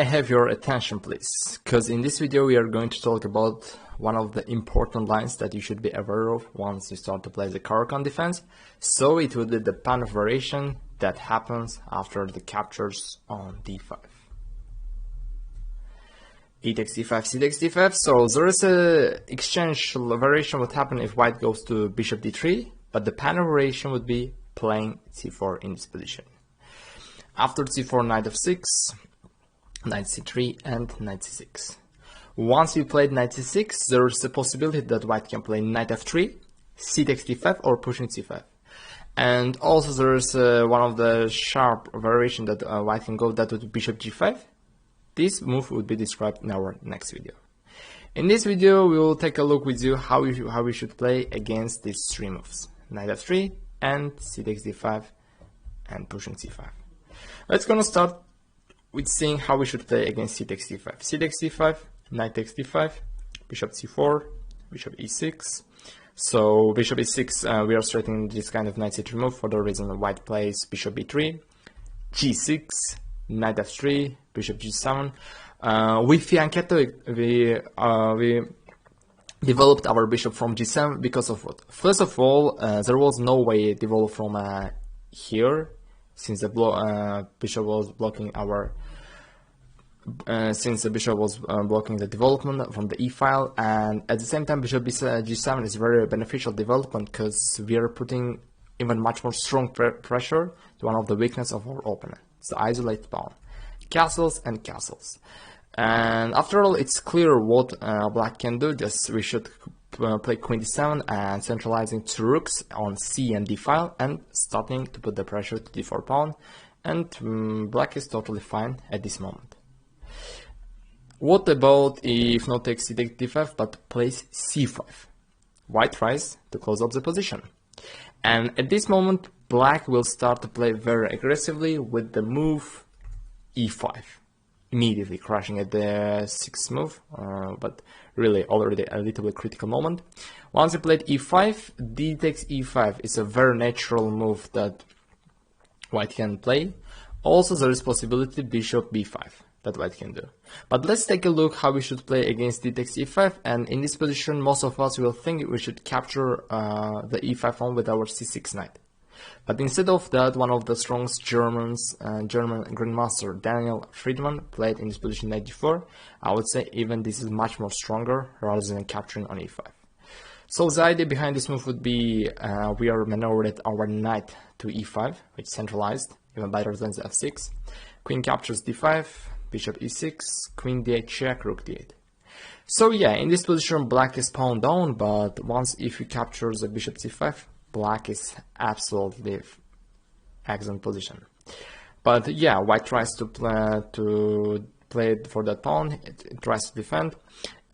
have your attention please, because in this video we are going to talk about one of the important lines that you should be aware of once you start to play the Caro-Kann defense. So it will be the pawn of variation that happens after the captures on d5. E takes d5, c takes d5. So there is a exchange variation would happen if white goes to bishop d3, but the pawn of variation would be playing c4 in this position. After c4, knight f6, knight c3 and knight c6. Once you played knight c6, there is a possibility that white can play knight f3, c takes d5 or pushing c5. And also there is one of the sharp variation that white can go, that would be bishop g5. This move would be described in our next video. In this video we will take a look with you how we should play against these three moves: knight f3 and c takes d5 and pushing c5. Let's gonna start with seeing how we should play against c takes d5. C takes d5, knight takes d5, bishop c4, bishop e6. So bishop e6, we are straightening this kind of knight c3 move for the reason that white plays bishop b3, g6, knight f3, bishop g7. With fianchetto, we developed our bishop from g7 because of what? First of all, there was no way it developed from here, since the bishop was blocking our blocking the development from the e-file, and at the same time bishop g7 is very beneficial development because we are putting even much more strong pressure to one of the weaknesses of our opponent. It's the isolated pawn, castles and castles. And after all, it's clear what black can do. Just we should play queen d7 and centralizing two rooks on c and d file and starting to put the pressure to d4 pawn, and black is totally fine at this moment. What about if not takes c takes d5 but plays c5? White tries to close up the position, and at this moment black will start to play very aggressively with the move e5, immediately crashing at the sixth move, but really already a little bit critical moment. Once you played e5, d takes e5 is a very natural move that white can play. Also there is possibility bishop b5 that white can do. But let's take a look how we should play against d takes e5, and in this position most of us will think we should capture the e5 pawn with our c6 knight. But instead of that, one of the strongest German grandmaster Daniel Friedman played in this position knight d4. I would say even this is much more stronger rather than capturing on e5. So the idea behind this move would be we are maneuvered our knight to e5, which is centralized, even better than the f6. Queen captures d5, bishop e6, queen d8 check, rook d8. So yeah, in this position black is pawn down, but once if you capture the bishop c5, black is absolutely excellent position. But yeah, white tries to play for that pawn, it tries to defend,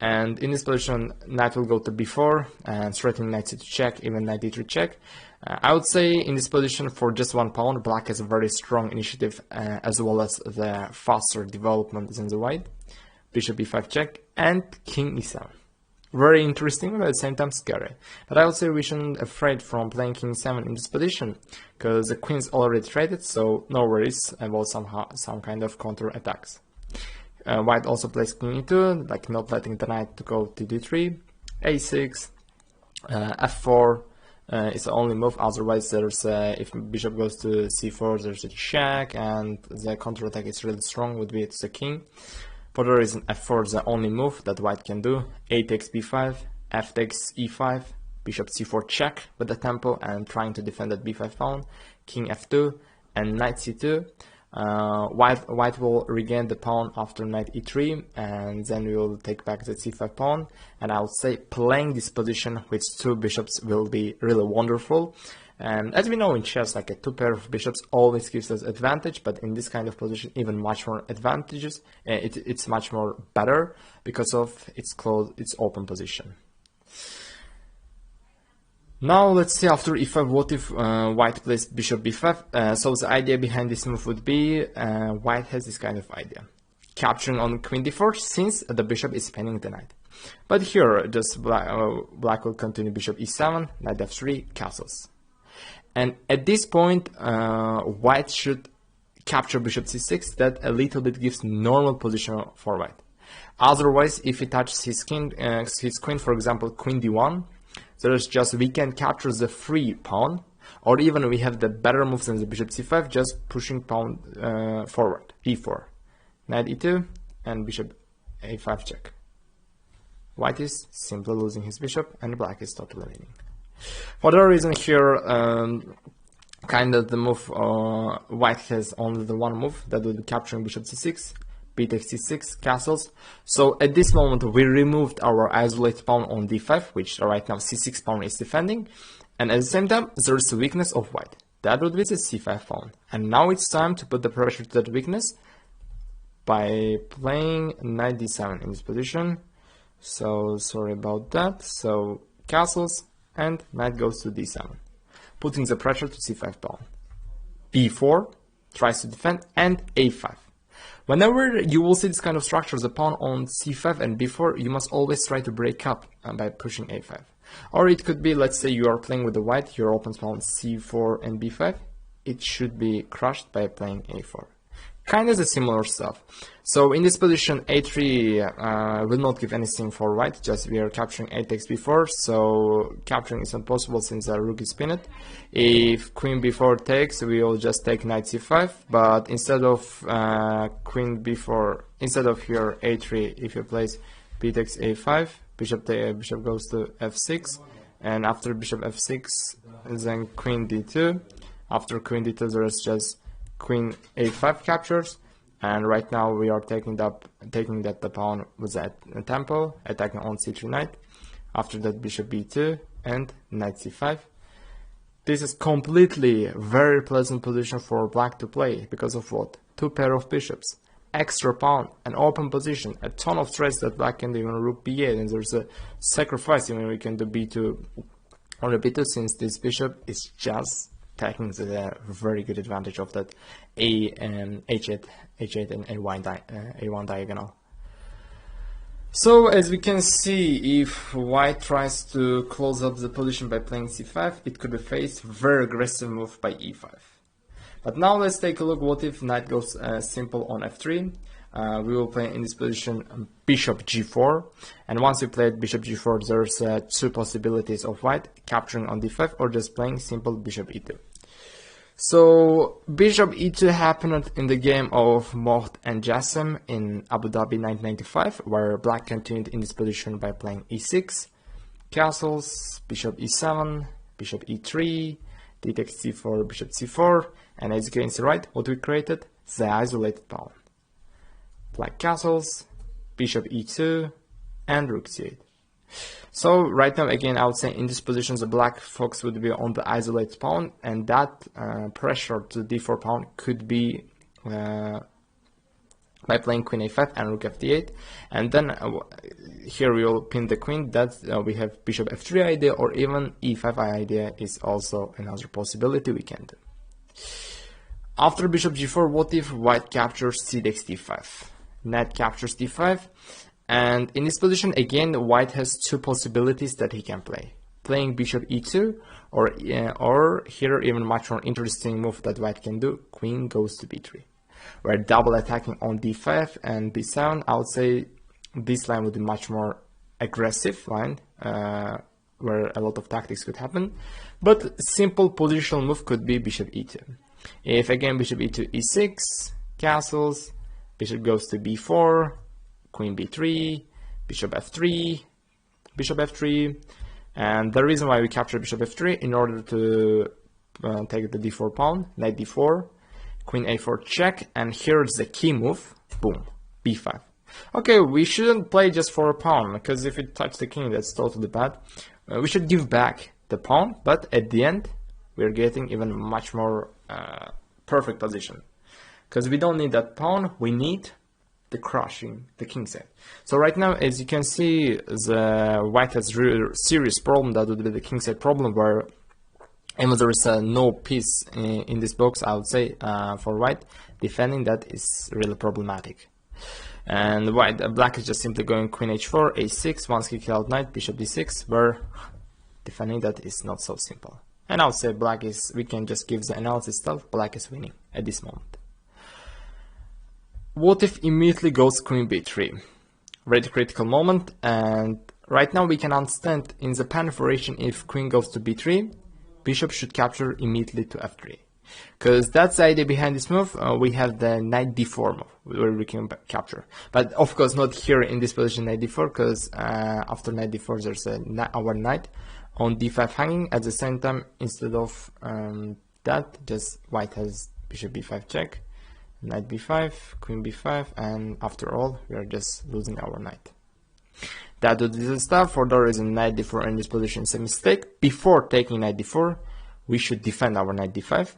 and in this position knight will go to b4 and threatening knight c2 check, even knight d3 check. I would say in this position for just one pawn, black has a very strong initiative as well as the faster development than the white. Bishop b5 check and king e7. Very interesting, but at the same time scary. But I would say we shouldn't be afraid from playing king e7 in this position, because the queen is already traded, so no worries about some kind of counter attacks. White also plays king e2, like not letting the knight to go to d3, a6, f4. It's the only move, otherwise there's if bishop goes to c4 there's a check, and the counter attack is really strong, would be it's the king. For the reason f4 is the only move that white can do. A takes b5, f takes e5, bishop c4 check with the tempo and trying to defend that b5 pawn, king f2 and knight c2. White will regain the pawn after knight e3, and then we will take back the c5 pawn, and I would say playing this position with two bishops will be really wonderful. And as we know in chess, like a two pair of bishops always gives us advantage, but in this kind of position even much more advantages. It's much more better because of its open position. Now let's see after e5 what if white plays bishop b5. So the idea behind this move would be white has this kind of idea, capturing on queen d4 since the bishop is spanning the knight. But here just black will continue bishop e7, knight f3, castles. And at this point white should capture bishop c6, that a little bit gives normal position for white. Otherwise, if he touches his queen, for example, queen d1, there's just we can capture the free pawn, or even we have the better moves than the bishop c5, just pushing pawn forward, e4, knight e2, and bishop a5 check. White is simply losing his bishop, and black is totally winning. For that reason here, kind of the move, white has only the one move, that will be capturing bishop c6, b takes c6, castles. So at this moment we removed our isolated pawn on d5, which right now c6 pawn is defending, and at the same time there is a weakness of white, that would be the c5 pawn. And now it's time to put the pressure to that weakness by playing knight d7 in this position. So sorry about that. So castles and knight goes to d7, putting the pressure to c5 pawn. b4 tries to defend, and a5. Whenever you will see this kind of structure, the pawn on c5 and b4, you must always try to break up by pushing a5. Or it could be, let's say you are playing with the white, your opponent's pawn c4 and b5, it should be crushed by playing a4. Kind of the similar stuff. So in this position, a3 will not give anything for white, just we are capturing a takes b4, so capturing is impossible since the rook is pinned. If queen b4 takes, we will just take knight c5, but instead of queen b4, instead of here a3, if you place b takes a5, bishop goes to f6, and after bishop f6, then queen d2. After queen d2, there is just queen a5 captures, and right now we are taking that the pawn was at a tempo, attacking on c3 knight. After that, bishop b2 and knight c5. This is completely very pleasant position for black to play because of what? Two pair of bishops, extra pawn, an open position, a ton of threats that black can do, even rook b8, and there's a sacrifice even we can do b2 on a b2, since this bishop is just taking the very good advantage of that h8 and a1 diagonal. So as we can see, if white tries to close up the position by playing c5, it could be faced very aggressive move by e5. But now let's take a look what if knight goes simple on f3. We will play in this position bishop g4, and once we played bishop g4, there's two possibilities of white capturing on d5 or just playing simple bishop e2. So bishop e2 happened in the game of Mohd and Jassim in Abu Dhabi 1995, where black continued in this position by playing e6, castles, bishop e7, bishop e3, d takes c4, bishop c4, and as you can see right, what we created? The isolated pawn. Black castles, bishop e2, and rook c8. So right now, again, I would say in this position the black focus would be on the isolated pawn, and that pressure to d4 pawn could be by playing queen a5 and rook f8, and then here we will pin the queen. That we have bishop f3 idea, or even e5 idea is also another possibility we can do. After bishop g4, what if white captures c takes d5? Knight captures d5. And in this position, again, white has two possibilities that he can play. Playing bishop e2, or here even much more interesting move that white can do, queen goes to b3. We're double attacking on d5 and b7. I would say this line would be much more aggressive line, where a lot of tactics could happen. But simple positional move could be bishop e2. If again bishop e2, e6, castles, bishop goes to b4, queen b3, bishop f3, bishop f3, and the reason why we capture bishop f3 in order to take the d4 pawn, knight d4, queen a4 check, and here's the key move, boom, b5. Okay, we shouldn't play just for a pawn, because if it touches the king, that's totally bad. We should give back the pawn, but at the end, we're getting even much more perfect position. Because we don't need that pawn, we need the crushing the king side. So right now, as you can see, the white has really serious problem. That would be the king side problem, where even there is no piece in this box, I would say, for white, defending that is really problematic. And black is just simply going queen h4, a6, once he killed knight, bishop d6, where defending that is not so simple. And I would say black is, we can just give the analysis stuff, black is winning at this moment. What if immediately goes queen b3? Very critical moment, and right now we can understand in the pawn operation if queen goes to b3, bishop should capture immediately to f3. Because that's the idea behind this move. We have the knight d4 move where we can capture, but of course not here in this position knight d4, because after knight d4 there's our knight on d5 hanging. At the same time, instead of that, just white has bishop b5 check, knight b5, queen b5, and after all we are just losing our knight. That would be the stuff. For the reason knight d4 in this position is a mistake. Before taking knight d4, we should defend our knight d5,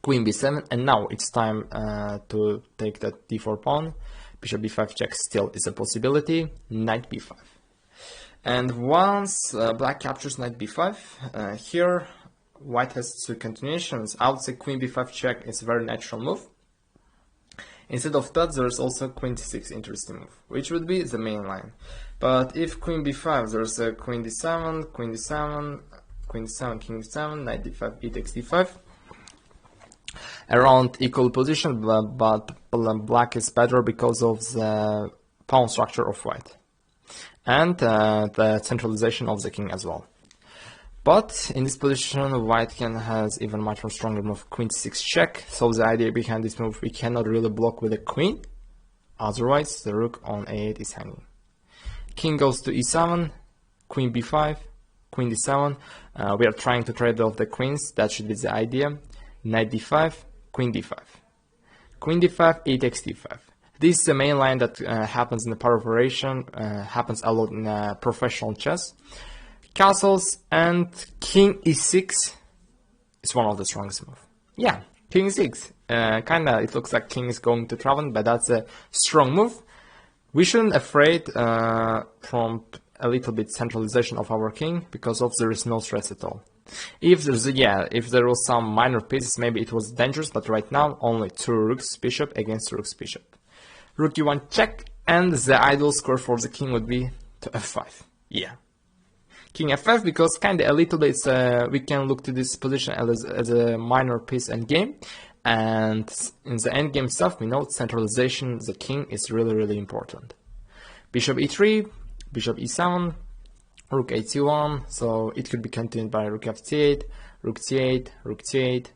queen b7, and now it's time to take that d4 pawn. Bishop b5 check still is a possibility. Knight b5, and once black captures knight b5, here white has two continuations. I would say queen b5 check is a very natural move. Instead of that, there's also queen d6 interesting move, which would be the main line. But if queen b5, there's a queen d7, queen d7, queen d7, king d7, knight d5, e takes d5. Around equal position, but black is better because of the pawn structure of white and the centralization of the king as well. But in this position, white has even much more stronger move, queen c6 check. So the idea behind this move, we cannot really block with a queen, otherwise the rook on a8 is hanging. King goes to e7, queen b5, queen d7. We are trying to trade off the queens, that should be the idea. Knight d5, queen d5, queen d5, e takes d5. This is the main line that happens in the pawn operation, happens a lot in professional chess. Castles and king e6 is one of the strongest moves. Yeah, king e6. Kinda, it looks like king is going to travel, but that's a strong move. We shouldn't afraid from a little bit centralization of our king, because of there is no stress at all. If there was some minor pieces, maybe it was dangerous, but right now only two rooks bishop against rook's bishop. Rook e1 check, and the ideal score for the king would be to f5. Yeah. King f5, because kinda a little bit we can look to this position as a minor piece endgame, and in the endgame stuff we know centralization, the king is really important. Bishop e3, bishop e7, rook a1, so it could be continued by rook f8, rook c8, rook c8,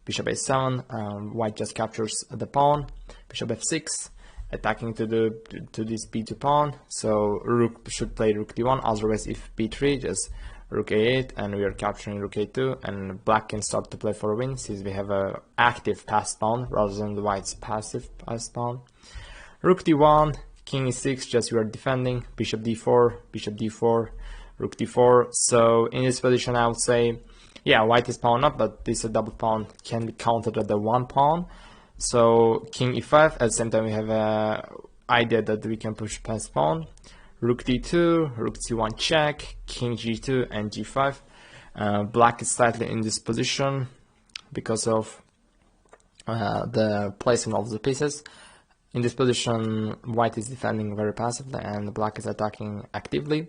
bishop a7, white just captures the pawn, bishop f6, attacking to this b2 pawn, so rook should play rook d1, otherwise if b3, just rook a8, and we are capturing rook a2, and black can start to play for a win, since we have a active passed pawn rather than the white's passive passed pawn. Rook d1, king e6, just we are defending, bishop d4, rook d4, so in this position I would say, yeah, white is pawn up, but this double pawn can be countered at the one pawn. So king e5, at the same time we have a idea that we can push past pawn. Rook d2, rook c1 check, king g2 and g5. Black is slightly in this position because of the placement of the pieces. In this position, white is defending very passively and black is attacking actively.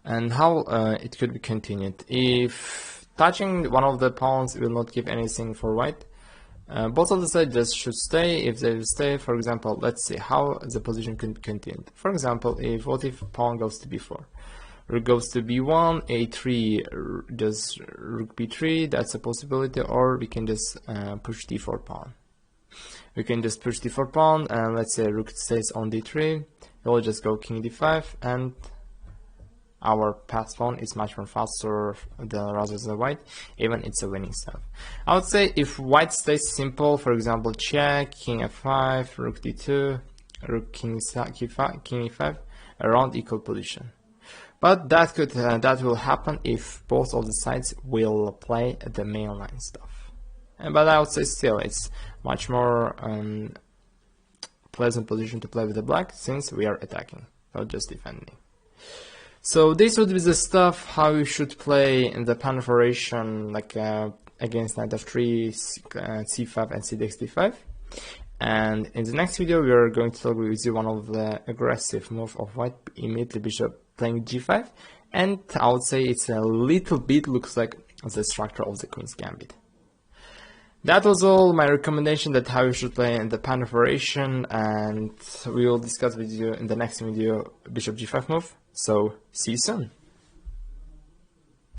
And how it could be continued? If touching one of the pawns will not give anything for white, both of the sides just should stay. If they will stay, for example, let's see how the position can continue. For example, what if pawn goes to b4? Rook goes to b1, a3, just rook b3, that's a possibility, or we can just push d4 pawn. We can just push d4 pawn, and let's say rook stays on d3, we'll just go king d5, and our pass pawn is much more faster rather than white, even it's a winning stuff. I would say if white stays simple, for example, check, king f5, rook d2, rook king e5, around equal position. But that will happen if both of the sides will play the mainline stuff. But I would say still it's much more pleasant position to play with the black, since we are attacking, not just defending. So this would be the stuff how you should play in the pawn operation, like against knight f3, c5 and c takes d5. And in the next video we are going to talk with you one of the aggressive move of white, immediately bishop playing g5, and I would say it's a little bit looks like the structure of the queen's gambit. That was all my recommendation that how you should play in the pawn variation, and we will discuss with you in the next video bishop g5 move. So see you soon.